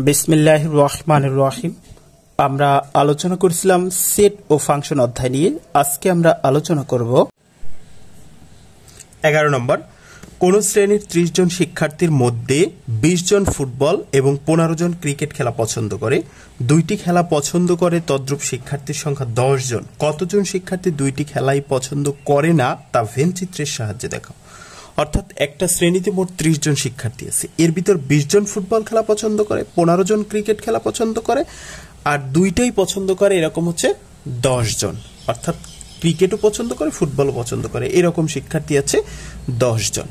বিসমিল্লাহির রহমানির রহিম। আমরা আলোচনা করেছিলাম সেট ও ফাংশন অধ্যায় নিয়ে। আজকে আমরা আলোচনা করব 11 নম্বর। কোন শ্রেণীর 30 জন শিক্ষার্থীর মধ্যে 20 জন ফুটবল এবং 15 জন ক্রিকেট খেলা পছন্দ করে, দুইটি খেলা পছন্দ করে তদ্রূপ শিক্ষার্থীর সংখ্যা 10 জন। কতজন শিক্ষার্থী দুইটি খেলাই পছন্দ করে না তা ভেন চিত্রের সাহায্যে দেখাও। অর্থাৎ একটা শ্রেণীতে মোট 30 জন শিক্ষার্থী আছে, এর ভিতর 20 জন ফুটবল খেলা পছন্দ করে, 15 জন ক্রিকেট খেলা পছন্দ করে, আর দুইটাই পছন্দ করে এরকম হচ্ছে 10 জন। অর্থাৎ ক্রিকেটও পছন্দ করে, ফুটবলও পছন্দ করে, এরকম শিক্ষার্থী আছে 10 জন।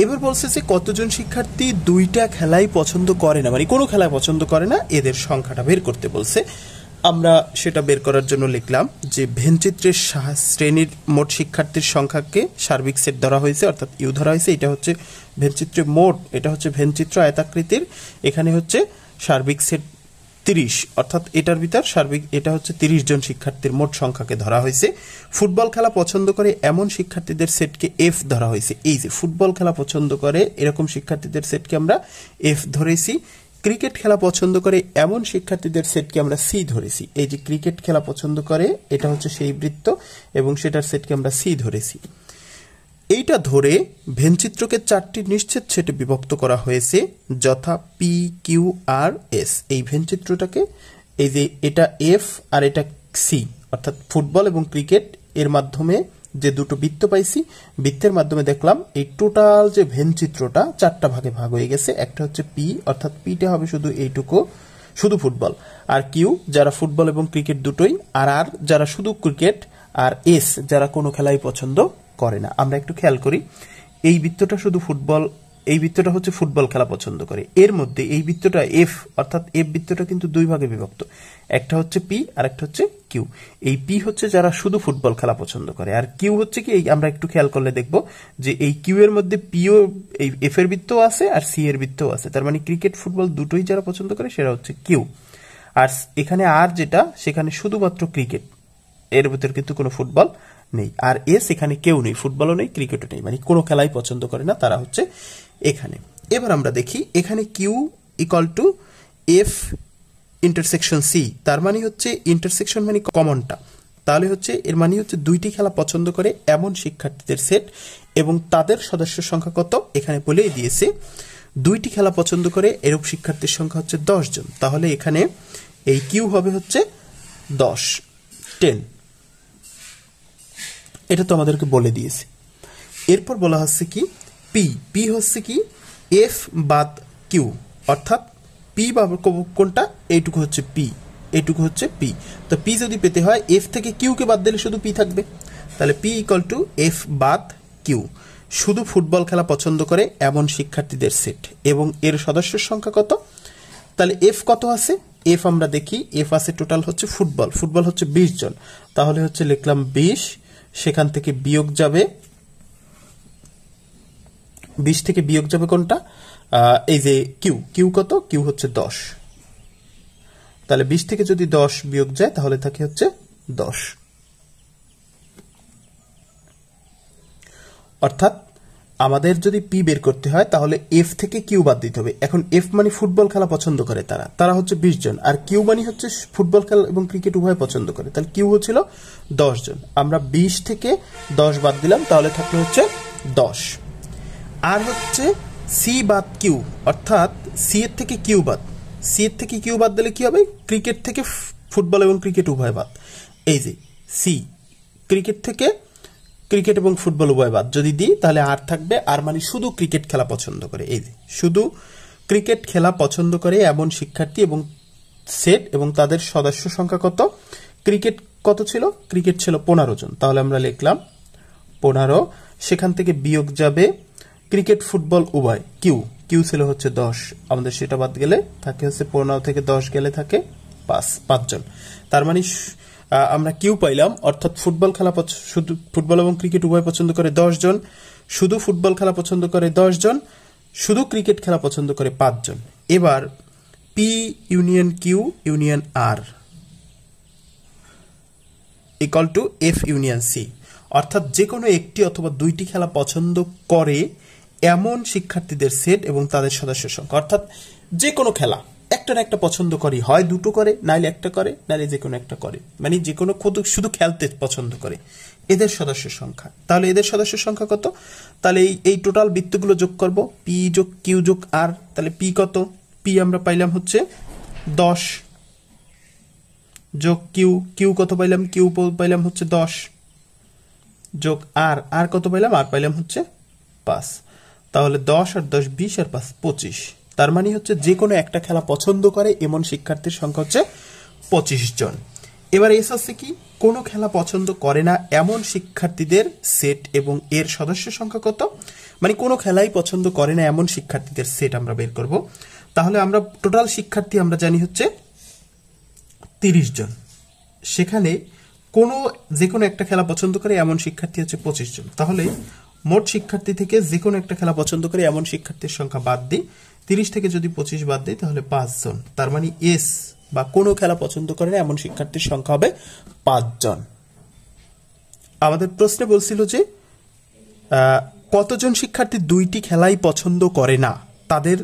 এবার বলছে যে কতজন শিক্ষার্থী দুইটা খেলাই পছন্দ করে না, মানে কোনো খেলায় পছন্দ করে না, এদের সংখ্যাটা বের করতে বলছে। আমরা সেটা বের করার জন্য লিখলাম যে ভেনচিত্রের শ্রেণীর মোট শিক্ষার্থীর সংখ্যাকে সার্বিক সেট ধরা হয়েছে, অর্থাৎ ইউ ধরা হয়েছে। এটা হচ্ছে ভেনচিত্রের মোট, এটা হচ্ছে ভেনচিত্র আয়তাকৃতির, এখানে হচ্ছে সার্বিক সেট 30, অর্থাৎ এটার ভিতর সার্বিক এটা হচ্ছে 30 জন শিক্ষার্থীর মোট সংখ্যাকে ধরা হয়েছে। ফুটবল খেলা পছন্দ করে এমন শিক্ষার্থীদের সেটকে এফ ধরা হয়েছে। এই যে ফুটবল খেলা পছন্দ করে এরকম শিক্ষার্থীদের সেটকে আমরা এফ ধরেছি। ক্রিকেট খেলা পছন্দ করে এমন শিক্ষার্থীদের সেটকে আমরা সি ধরেছি। এই যে ক্রিকেট খেলা পছন্দ করে এটা হচ্ছে সেই বৃত্ত এবং সেটার সেটকে আমরা সি ধরেছি। এইটা ধরে ভেনচিত্রকে 4টি নিশ্চিত সেটে বিভক্ত করা হয়েছে, যথা পি, কিউ, আর, এস। এই ভেনচিত্রটাকে এই যে এটা এফ আর এটা সি, অর্থাৎ ফুটবল এবং ক্রিকেট এর মাধ্যমে যে দুটো বৃত্ত পাইছি, বৃত্তের মাধ্যমে দেখলাম এই টোটাল যে ভেনচিত্রটা 4টা ভাগে ভাগ হয়ে গেছে। একটা হচ্ছে পি, অর্থাৎ পিটা হবে শুধু এইটুকু, শুধু ফুটবল, আর কিউ যারা ফুটবল এবং ক্রিকেট দুটোই, আর আর যারা শুধু ক্রিকেট, আর এস যারা কোনো খেলাই পছন্দ করে না। আমরা একটু খেয়াল করি, এই বৃত্তটা শুধু ফুটবল, এই বৃত্তটা হচ্ছে ফুটবল খেলা পছন্দ করে, এর মধ্যে এই বৃত্তটা এফ, অর্থাৎ এফ বৃত্তটা কিন্তু দুই ভাগে বিভক্ত, একটা হচ্ছে পি আর একটা হচ্ছে কিউ। এই পি হচ্ছে যারা শুধু ফুটবল খেলা পছন্দ করে, আর কিউ হচ্ছে কি, এই আমরা একটু খেয়াল করলে দেখব যে এই কিউ এর মধ্যে পিও, এই এফ এর বৃত্ত আছে আর সি এর বৃত্ত আছে, তার মানে ক্রিকেট ফুটবল দুটোই যারা পছন্দ করে সেটা হচ্ছে কিউ। আর এখানে আর যেটা, সেখানে শুধুমাত্র ক্রিকেট, এর ভিতর কিন্তু কোনো ফুটবল নেই। আর এস এখানে কেউ নেই, ফুটবলও নেই, ক্রিকেটও নেই, মানে কোনো খেলাই পছন্দ করে না, তারা হচ্ছে এখানে। এবার আমরা দেখি এখানে Q equal to F intersection C, তার মানে হচ্ছে ইন্টারসেকশন মানে কমনটা, তাহলে হচ্ছে এর মানে হচ্ছে দুইটি খেলা পছন্দ করে এমন শিক্ষার্থীদের সেট এবং তাদের সদস্য সংখ্যা কত এখানে বলেই দিয়েছে। দুইটি খেলা পছন্দ করে এরূপ শিক্ষার্থীর সংখ্যা হচ্ছে 10 জন, তাহলে এখানে এই কিউ হবে হচ্ছে 10, এটা তো আমাদেরকে বলে দিয়েছে। এরপর বলা হচ্ছে কি পি, পি হচ্ছে কি এফ বাদ কিউ, অর্থাৎ পি বা কোনটা, এইটুকু হচ্ছে পি, এইটুকু হচ্ছে পি। তো পি যদি পেতে হয় এফ থেকে কিউ কে বাদ দিলে শুধু পি থাকবে, তাহলে পি ইকুয়াল টু এফ বাদ কিউ। শুধু ফুটবল খেলা পছন্দ করে এমন শিক্ষার্থীদের সেট এবং এর সদস্যের সংখ্যা কত, তাহলে এফ কত আছে, এফ আমরা দেখি, এফ আছে টোটাল হচ্ছে ফুটবল, ফুটবল হচ্ছে 20 জন, তাহলে হচ্ছে লিখলাম 20, সেখান থেকে বিয়োগ যাবে 20 থেকে বিয়োগ যাবে কোনটা, এই যে কিউ, কিউ কত, কিউ হচ্ছে 10, তাহলে 20 থেকে যদি 10 বিয়োগ যায় তাহলে থাকে হচ্ছে 10। অর্থাৎ আমাদের যদি পি বের করতে হয় তাহলে এফ থেকে কিউ বাদ দিতে হবে। এখন এফ মানে ফুটবল খেলা পছন্দ করে তারা, তারা হচ্ছে 20 জন, আর কিউ মানে হচ্ছে ফুটবল খেলা এবং ক্রিকেট উভয় পছন্দ করে, তাহলে কিউ হচ্ছিল 10 জন। আমরা 20 থেকে 10 বাদ দিলাম, তাহলে থাকলো হচ্ছে 10। আর হচ্ছে সি বাদ কিউ, অর্থাৎ সি এর থেকে কিউ বাদ, সি এর থেকে কিউ বাদ দিলে কি হবে, ক্রিকেট থেকে ফুটবল এবং ক্রিকেট উভয় বাদ। এই যে সি, ক্রিকেট থেকে ক্রিকেট এবং ফুটবল উভয় বাদ যদি দিই তাহলে আর থাকবে, আর মানে শুধু ক্রিকেট খেলা পছন্দ করে, এই যে শুধু ক্রিকেট খেলা পছন্দ করে এমন শিক্ষার্থী এবং সেট এবং তাদের সদস্য সংখ্যা কত, ক্রিকেট কত ছিল, ক্রিকেট ছিল 15 জন, তাহলে আমরা লিখলাম 15, সেখান থেকে বিয়োগ যাবে ক্রিকেট ফুটবল উভয়, কিউ, কিউ ছিল হচ্ছে 10, আমাদের সেটা বাদ গেলে থাকে হচ্ছে 15 থেকে 10 গেলে থাকে 5 জন, তার মানে আমরা কিউ পাইলাম, অর্থাৎ ফুটবল খেলা শুধু ফুটবল এবং ক্রিকেট উভয় পছন্দ করে 10 জন, শুধু ফুটবল খেলা পছন্দ করে 10 জন, শুধু ক্রিকেট খেলা পছন্দ করে 5 জন। এবার P union Q union R equal to F union C, অর্থাৎ যে কোনো একটি অথবা দুইটি খেলা পছন্দ করে এমন শিক্ষার্থীদের সেট এবং তাদের সদস্য সংখ্যা, অর্থাৎ যে কোনো খেলা একটা না একটা পছন্দ করে, হয় দুটো করে, নাইলে একটা করে, নাইলে যে কোনো একটা করে, মানে যে কোনো শুধু খেলতে পছন্দ করে। এদের সদস্য সংখ্যা, তাহলে এদের সদস্য সংখ্যা কত? তাহলে এই টোটাল বৃত্তগুলো যোগ করব, পি যোগ কিউ যোগ আর। তাহলে পি কত? পি আমরা পাইলাম হচ্ছে 10 যোগ কিউ, কিউ কত পাইলাম? কিউ পাইলাম হচ্ছে 10 যোগ আর, আর কত পাইলাম? আর পাইলাম হচ্ছে 5। তাহলে 10 আর 10 20 আর 5 25। তার মানে হচ্ছে যে কোনো একটা খেলা পছন্দ করে এমন শিক্ষার্থীর সংখ্যা হচ্ছে 25 জন। এবার এস হচ্ছে কি, কোনো খেলা পছন্দ করে না এমন শিক্ষার্থীদের সেট এবং এর সদস্য সংখ্যা কত, মানে কোনো খেলাই পছন্দ করে না এমন শিক্ষার্থীদের সেট আমরা বের করব। তাহলে আমরা টোটাল শিক্ষার্থী আমরা জানি হচ্ছে 30 জন, সেখানে যে কোনো একটা খেলা পছন্দ করে এমন শিক্ষার্থী হচ্ছে 25 জন। তাহলে মোট শিক্ষার্থী থেকে যে কোনো একটা খেলা পছন্দ করে এমন শিক্ষার্থীর সংখ্যা বাদ দিই, 30 থেকে যদি 25 বাদ দিই তাহলে 5 জন। তার মানে এস বা কোনো খেলা পছন্দ করে না এমন শিক্ষার্থীর সংখ্যা হবে 5 জন। আমাদের প্রশ্নে বলছিল যে কতজন শিক্ষার্থী দুইটি খেলাই পছন্দ করে না, তাদের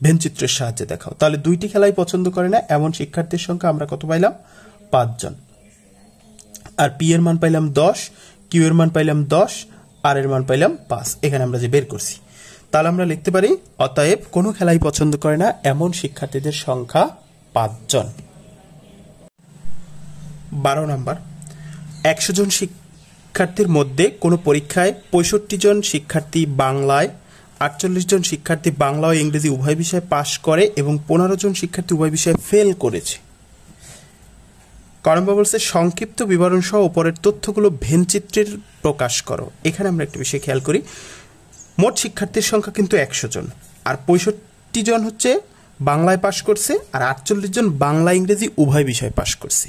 ভেনচিত্রের সাহায্যে দেখাও। তাহলে দুইটি খেলাই পছন্দ করে না এমন শিক্ষার্থীর সংখ্যা আমরা কত পাইলাম? 5 জন। আর পি এর মান পাইলাম 10, কিউ এর মান পাইলাম 10, আর এর মান পাইলাম 5। এখানে আমরা যে বের করছি, তাহলে আমরা লিখতে পারি অতএব কোনো খেলাই পছন্দ করে না এমন শিক্ষার্থীদের সংখ্যা 5 জন। 12 নম্বর, 100 জন শিক্ষার্থীর মধ্যে কোনো পরীক্ষায় 65 জন শিক্ষার্থী বাংলায়, 48 জন শিক্ষার্থী বাংলা ও ইংরেজি উভয় বিষয়ে পাশ করে এবং 15 জন শিক্ষার্থী উভয় বিষয়ে ফেল করেছে। নম্বর বলছে সংক্ষিপ্ত বিবরণ সহ উপরের তথ্যগুলো ভেনচিত্রের প্রকাশ করো। এখানে আমরা একটা বিষয় খেয়াল করি, মোট শিক্ষার্থীর সংখ্যা কিন্তু 100 জন, আর 65 জন হচ্ছে বাংলায় পাশ করছে, আর 48 জন বাংলা ইংরেজি উভয় বিষয়ে পাশ করছে,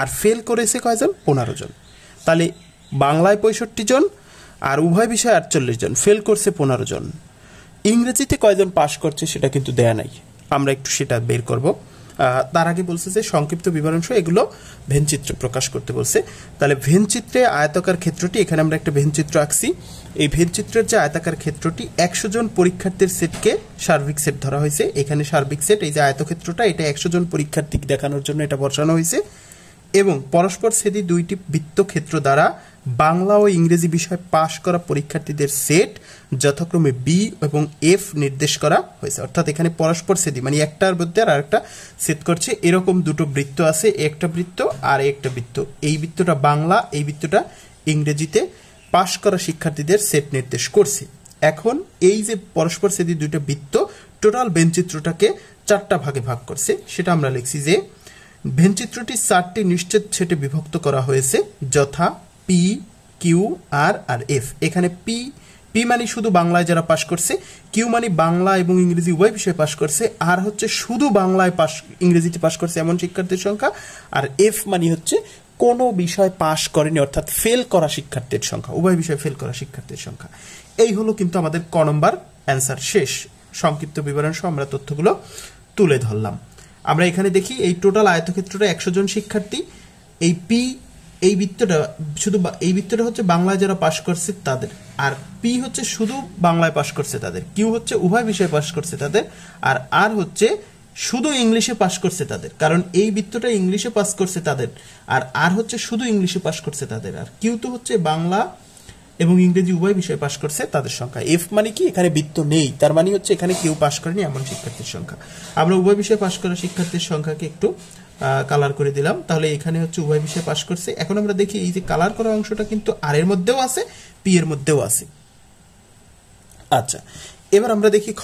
আর ফেল করেছে কয়জন? 15 জন। তাহলে বাংলায় 65 জন আর উভয় বিষয়ে 48 জন, ফেল করছে 15 জন। ইংরেজিতে কয়জন পাশ করছে সেটা কিন্তু দেয়া নাই, আমরা একটু সেটা বের করব। তার আগে বলছে যে সংক্ষিপ্ত বিবরণ সহ এগুলো ভেনচিত্রে প্রকাশ করতে বলছে। তাহলে ভেনচিত্রে আয়তাকার ক্ষেত্রটি, এখানে আমরা একটা ভেনচিত্র আঁকছি। এই ভেনচিত্রের যে আয়তাকার ক্ষেত্রটি 100 জন পরীক্ষার্থীর সেটকে সার্বিক সেট ধরা হয়েছে। এখানে সার্বিক সেট, এই যে আয়তক্ষেত্রটা, এটা 100 জন পরীক্ষার্থীকে দেখানোর জন্য এটা বসানো হয়েছে। এবং পরস্পর ছেদি দুইটি বৃত্তক্ষেত্র দ্বারা বাংলা ও ইংরেজি বিষয়ে পাশ করা পরীক্ষার্থীদের সেট যথাক্রমে বি এবং এফ নির্দেশ করা হয়েছে। অর্থাৎ এখানে পরস্পর ছেদি মানে একটার মধ্যে আর একটা সেট করছে, এরকম দুটো বৃত্ত আছে, একটা বৃত্ত আর একটা বৃত্ত। এই বৃত্তটা বাংলা, এই বৃত্তটা ইংরেজিতে পাশ করা শিক্ষার্থীদের সেট নির্দেশ করছে। এখন এই যে পরস্পর ছেদি দুইটা বৃত্ত টোটাল ভেনচিত্রটাকে 4টা ভাগে ভাগ করছে, সেটা আমরা লিখছি যে ভেনচিত্রটি 4টি নিশ্চিত সেটে বিভক্ত করা হয়েছে, যথা পি, কিউ, আর আর এফ। এখানে পি মানে শুধু বাংলায় যারা পাশ করছে, কিউ মানে বাংলা এবং ইংরেজি উভয় বিষয়ে পাশ করছে, আর হচ্ছে শুধু বাংলায় পাশ, ইংরেজিতে পাশ করছে এমন শিক্ষার্থীর সংখ্যা, আর এফ মানে হচ্ছে কোনো বিষয় পাশ করেনি অর্থাৎ ফেল করা শিক্ষার্থীর সংখ্যা, উভয় বিষয়ে ফেল করা শিক্ষার্থীর সংখ্যা। এই হলো কিন্তু আমাদের ক নম্বর অ্যান্সার শেষ। সংক্ষিপ্ত বিবরণ সহ আমরা তথ্যগুলো তুলে ধরলাম। আমরা এখানে দেখি এই টোটাল আয়তক্ষেত্রটা 100 জন শিক্ষার্থী, এই পি, এই বৃত্তটা শুধু, এই বৃত্তটা হচ্ছে বাংলায় যারা পাশ করছে তাদের, আর পি হচ্ছে শুধু বাংলায় পাশ করছে তাদের, কিউ হচ্ছে উভয় বিষয়ে পাশ করছে তাদের, আর আর হচ্ছে শুধু ইংলিশে পাশ করছে তাদের, কারণ এই বৃত্তটা ইংলিশে পাস করছে তাদের, আর হচ্ছে শুধু ইংলিশে পাশ করছে তাদের, আর কিউ তো হচ্ছে বাংলা এবং ইংরেজি উভয় বিষয়ে পাশ করছে তাদের সংখ্যা। এফ মানে কি, এখানে বৃত্ত নেই, তার মানে হচ্ছে এখানে কেউ পাশ করেনি এমন শিক্ষার্থীর সংখ্যা। আমরা উভয় বিষয়ে পাশ করা শিক্ষার্থীর সংখ্যাকে একটু কালার করে দিলাম, তাহলে এখানে হচ্ছে উভয় বিষয়ে পাশ করছে। এখন আমরা দেখি এই যে কালার করা অংশটা কিন্তু আর এর মধ্যেও আছে, পি এর মধ্যেও আছে। আচ্ছা, এবার আমরা দেখি খ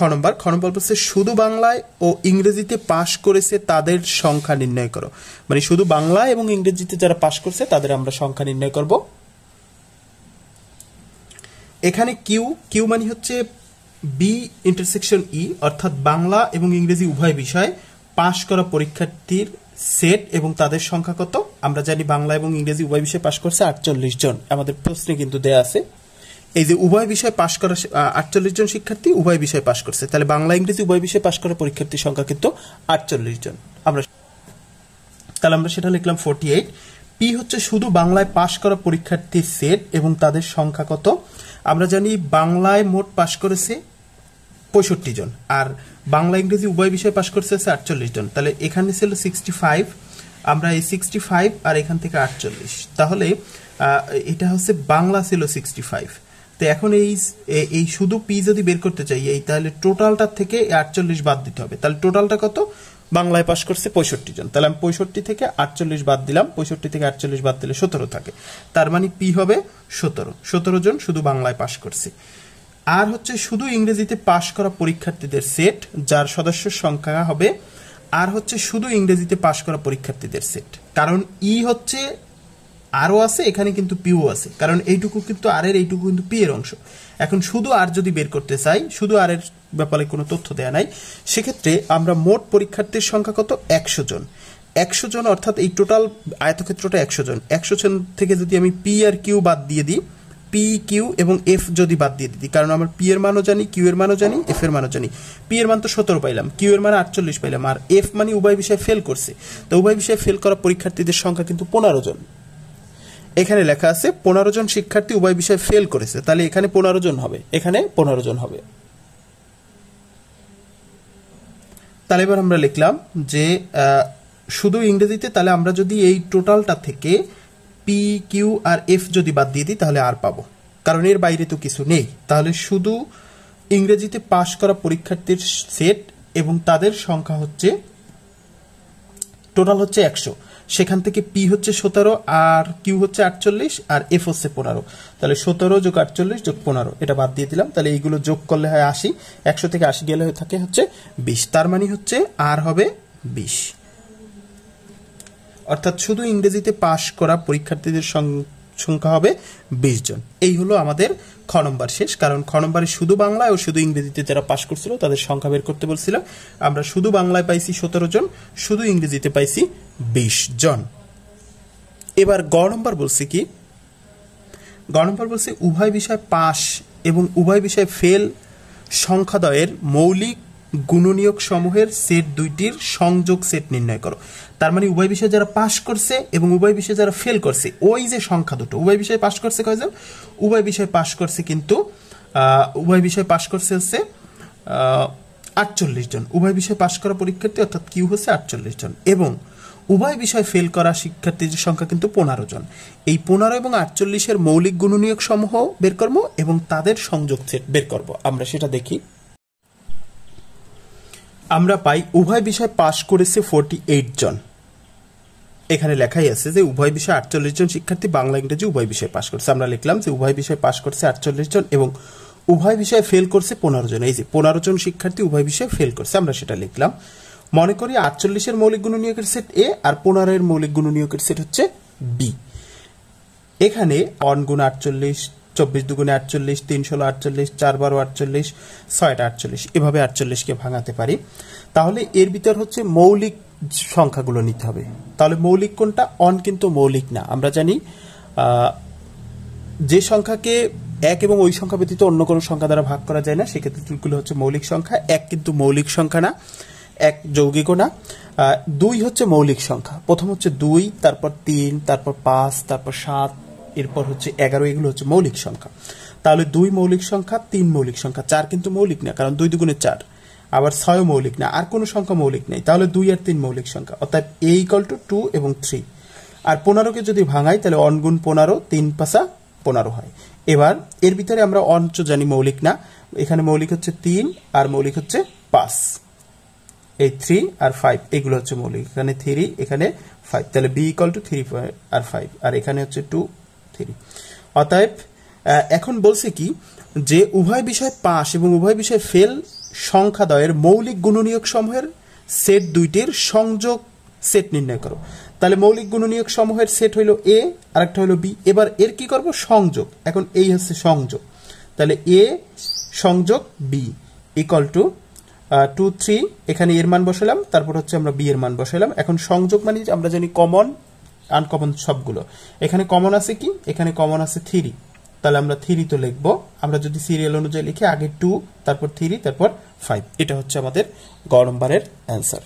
নম্বর বলছে শুধু বাংলায় ও ইংরেজিতে পাশ করেছে তাদের সংখ্যা নির্ণয় করো। মানে শুধু বাংলা এবং ইংরেজিতে যারা পাশ করছে তাদের আমরা সংখ্যা নির্ণয় করব। এখানে কিউ মানে হচ্ছে বি ইন্টারসেকশন ই, অর্থাৎ বাংলা এবং ইংরেজি উভয় বিষয় পাশ করা পরীক্ষার্থীর সেট এবং তাদের সংখ্যা কত। আমরা জানি বাংলা এবং ইংরেজি উভয় বিষয়ে পাশ করছে 48 জন, আমাদের প্রশ্নে কিন্তু দেয়া আছে। এই যে উভয় বিষয়ে পাশ করা 48 জন শিক্ষার্থী উভয় বিষয়ে পাশ করছে, তাহলে বাংলা ইংরেজি উভয় বিষয়ে পাশ করা পরীক্ষার্থীর সংখ্যা কিন্তু 48 জন। তাহলে আমরা সেটা লিখলাম 48। পি হচ্ছে শুধু বাংলায় পাশ করা পরীক্ষার্থীর সেট এবং তাদের সংখ্যা কত। আমরা জানি বাংলায় মোট পাশ করেছে 65 জন, আর বাংলা ইংরেজি উভয় বিষয় পাশ করছে 48 জন। তাহলে এখানে ছিল 65, আমরা এই 65 আর এখান থেকে 48, তাহলে এটা হচ্ছে বাংলা ছিল 65। তো এখন এই শুধু পি যদি বের করতে চাই এই, তাহলে টোটালটার থেকে 48 বাদ দিতে হবে। তাহলে টোটালটা কত? বাংলায় পাশ করছে 65 জন, তাহলে আমি 65 থেকে 48 বাদ দিলাম, 65 থেকে 48 বাদ দিলে 17 থাকে, তার মানে পি হবে 17 জন শুধু বাংলায় পাশ করছে। আর হচ্ছে শুধু ইংরেজিতে পাশ করা পরীক্ষার্থীদের সেট, যার সদস্যের সংখ্যা হবে, আর হচ্ছে শুধু ইংরেজিতে পাশ করা পরীক্ষার্থীদের সেট, কারণ ই হচ্ছে আরও আছে, এখানে কিন্তু পিও আছে, কারণ এইটুকু কিন্তু আর এর, এইটুকু কিন্তু পি এর অংশ। এখন শুধু আর যদি বের করতে চাই, শুধু আর এর ব্যাপারে কোনো তথ্য দেয়া নাই, সেক্ষেত্রে আমরা মোট পরীক্ষার্থীর সংখ্যা কত? 100 জন। 100 জন অর্থাৎ এই টোটাল আয়তক্ষেত্রটা 100 জন। 100 জন থেকে যদি আমি পি আর কিউ বাদ দিয়ে দিই, পি কিউ এবং এফ যদি বাদ দিয়ে দিই, কারণ আমার পি এর মানও জানি, কিউ এর মানও জানি, এফ এর মানও জানি। পি এর মান তো 17 পাইলাম, কিউ এর মান 48 পাইলাম, আর এফ মানে উভয় বিষয়ে ফেল করছে, তো উভয় বিষয়ে ফেল করা পরীক্ষার্থীদের সংখ্যা কিন্তু 15 জন। এখানে লেখা আছে 15 জন শিক্ষার্থী উভয় বিষয়ে ফেল করেছে, তাহলে এখানে 15 জন হবে, এখানে 15 জন হবে। তাহলে এবার আমরা লিখলাম যে শুধু ইংরেজিতে, তাহলে আমরা যদি এই টোটালটা থেকে পি কিউ আর এফ যদি বাদ দিয়ে দিই তাহলে আর পাবো, কারণ এর বাইরে তো কিছু নেই। তাহলে শুধু ইংরেজিতে পাশ করা পরীক্ষার্থীর সেট এবং তাদের সংখ্যা হচ্ছে টোটাল হচ্ছে 100, সেখান থেকে পি হচ্ছে 17 আর কিউ হচ্ছে 48 আর এফ হচ্ছে 15, তাহলে 17 যোগ 48 যোগ 15 এটা বাদ দিয়ে দিলাম, তাহলে এইগুলো যোগ করলে হয় 80, 100 থেকে 80 গেলে থাকে হচ্ছে 20, তার মানে হচ্ছে আর হবে 20। অর্থাৎ শুধু ইংরেজিতে পাশ করা পরীক্ষার্থীদের সংখ্যা হবে 20 জন। এই হলো আমাদের খ নম্বর শেষ, কারণ খ নম্বরে শুধু বাংলায় ও শুধু ইংরেজিতে যারা পাশ করছিল তাদের সংখ্যা বের করতে বলছিলাম। আমরা শুধু বাংলায় পাইছি 17 জন, শুধু ইংরেজিতে পাইছি 20 জন। এবার গ নম্বর বলছি কি? গ নম্বর বলছি উভয় বিষয় পাশ এবং উভয় বিষয় ফেল সংখ্যাদ্বয়ের মৌলিক গুণনীয়ক সমূহের সেট দুইটির সংযোগ সেট নির্ণয় করো। তার মানে উভয় বিষয়ে যারা পাশ করছে এবং উভয় বিষয়ে যারা ফেল করছে, ওই যে সংখ্যা দুটো, উভয় বিষয়ে পাশ করছে কয়জন? উভয় বিষয়ে পাশ করছে কিন্তু উভয় বিষয়ে পাশ করছে হচ্ছে 48 জন। উভয় বিষয়ে পাশ করা পরীক্ষার্থী অর্থাৎ কিউ হচ্ছে 48 জন, এবং উভয় বিষয় ফেল করা শিক্ষার্থীদের সংখ্যা কিন্তু 15 জন। এই 15 এবং 48-এর মৌলিক গুণনীয়ক সমূহ বের করবো এবং তাদের সংযোগ সেট বের করব। আমরা সেটা দেখি। আমরা পাই উভয় বিষয় পাশ করেছে 48 জন। এখানে লেখাই আছে যে উভয় বিষয়ে 48 জন শিক্ষার্থী বাংলা ইংরেজি উভয় বিষয়ে পাশ করছে। আমরা লিখলাম যে উভয় বিষয়ে পাশ করছে 48 জন এবং উভয় বিষয়ে ফেল করছে 15 জন। এই যে 15 জন শিক্ষার্থী উভয় বিষয়ে ফেল করছে, আমরা সেটা লিখলাম। মনে করি 48-এর মৌলিক গুণনীয়কের সেট এ আর 15-এর মৌলিক গুণনীয়কের সেট হচ্ছে বি। এখানে 1 গুণ 48, 24 দুগুণে 48, 3 ষোলো 48, 4 12 48, 6 48, এভাবে 48কে ভাঙাতে পারি। তাহলে এর ভিতর হচ্ছে মৌলিক সংখ্যাগুলো নিতে হবে। তাহলে মৌলিক কোনটা? অন কিন্তু মৌলিক না। আমরা জানি যে সংখ্যাকে এক এবং ওই সংখ্যা ব্যতীত অন্য কোনো সংখ্যা দ্বারা ভাগ করা যায় না, সেক্ষেত্রে হচ্ছে মৌলিক সংখ্যা। এক কিন্তু মৌলিক সংখ্যা না, এক যৌগিকও না। 2 হচ্ছে মৌলিক সংখ্যা। প্রথম হচ্ছে 2, তারপর 3, তারপর 5, তারপর 7, এরপর হচ্ছে 11, এগুলো হচ্ছে মৌলিক সংখ্যা। তাহলে 2 মৌলিক সংখ্যা, 3 মৌলিক সংখ্যা, 4 কিন্তু মৌলিক না, কারণ 2 দুগুণে 4, আবার 6 মৌলিক না, আর কোনো সংখ্যা মৌলিক নেই। তাহলে 2 আর 3 মৌলিক সংখ্যা, অর্থাৎ a = 2 এবং 3। আর 15কে যদি ভাঙাই তাহলে 1 গুণ 15, 3 5 15 হয়। এবার এর ভিতরে আমরা অঞ্চ জানি মৌলিক না, এখানে মৌলিক হচ্ছে 3 আর মৌলিক হচ্ছে 5। এই 3 আর 5 এগুলো হচ্ছে মৌলিক, এখানে 3 এখানে 5, তাহলে b = 3 আর 5, আর এখানে হচ্ছে 2 3। অতএব এখন বলছে কি যে উভয় বিষয় পাস এবং উভয় বিষয় ফেল সংখ্যাদ্বয়ের মৌলিক গুণনীয়ক সমূহের সেট দুইটির সংযোগ সেট নির্ণয় করো। তাহলে মৌলিক গুণনীয়ক সমূহের সেট হইল এ, আরেকটা হইল বি। এবার এর কি করব? সংযোগ। এখন এই হচ্ছে সংযোগ, তাহলে এ সংযোগ বি = 2 3, এখানে এর মান বসালাম, তারপর হচ্ছে আমরা বি এর মান বসালাম। এখন সংযোগ মানে আমরা জানি কমন আনকমন সবগুলো। এখানে কমন আছে কি? এখানে কমন আছে 3, তাহলে আমরা 3 তো লিখবো। আমরা যদি সিরিয়াল অনুযায়ী লিখি, আগে 2, তারপর 3, তারপর 5। এটা হচ্ছে আমাদের গ নম্বরের অ্যান্সার।